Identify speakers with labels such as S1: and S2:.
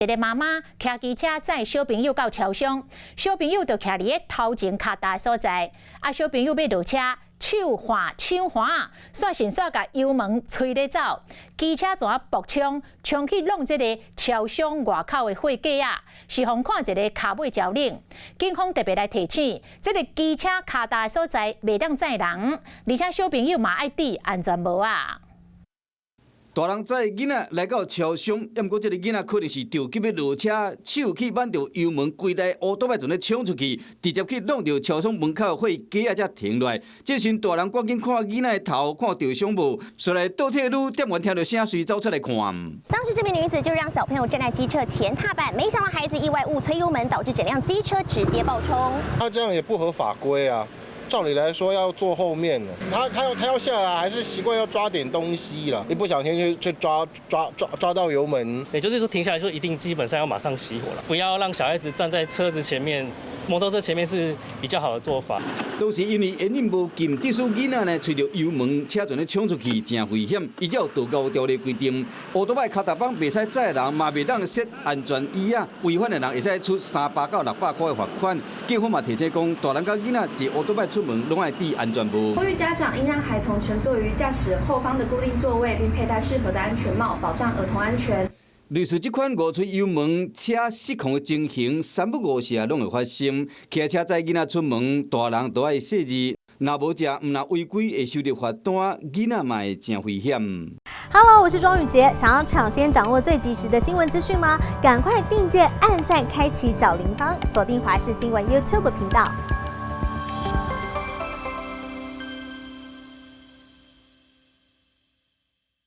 S1: 一个妈妈骑机车载小朋友到超商，小朋友就徛伫个头前卡大所在，小朋友要落车。 手滑抢滑，煞神煞甲油门吹咧走，机车怎爆冲，冲去弄这个超商外口的货架啊！是互看一个卡尾招领，警方特别来提醒，这个机车卡大所在袂当载人，而且小朋友嘛爱注意安全帽啊！
S2: 大人载囡仔来到超商，毋过这个囡仔可能是着急要落车，手去挽着油门，规台乌多摆阵咧冲出去，直接去弄到超商门口的货架啊，才停落来。这时大人赶紧看囡仔的头，看到伤无，所来倒退路，店员听到声随走出来看。
S3: 当时这名女子就让小朋友站在机车前踏板，没想到孩子意外误催油门，导致整辆机车直接爆冲。
S4: 他这样也不合法规啊。 照理来说要坐后面了，他要下来，还是习惯要抓点东西了，一不小心就抓到油门。
S5: 也就是说停下来说一定基本上要马上熄火了，不要让小孩子站在车子前面、摩托车前面是比较好的做法。
S2: 都是因为烟瘾无禁，致使囡仔呢吹着油门，车阵咧冲出去，真危险。依照道交条例规定，乌多摆脚踏板袂使载人，嘛袂当设安全椅啊，违反的人会使出300到600块的罚款。警方嘛提醒讲，大人甲囡仔坐乌多摆出门，拢爱戴安全帽。
S6: 呼吁家长应让孩童乘坐于驾驶后方的固定座位，并佩戴适合的安全帽，保障儿童安全。
S2: 类似这款误吹油门、车失控的情形，三不五时啊，拢会发生。骑车载囡仔出门，大人都爱细致。若无食，毋若违规，会收到罚单，囡仔嘛会真危险。
S7: Hello， 我是庄宇杰。想要抢先掌握最及时的新闻资讯吗？赶快订阅、按赞、开启小铃铛，锁定华视新闻 YouTube 频道。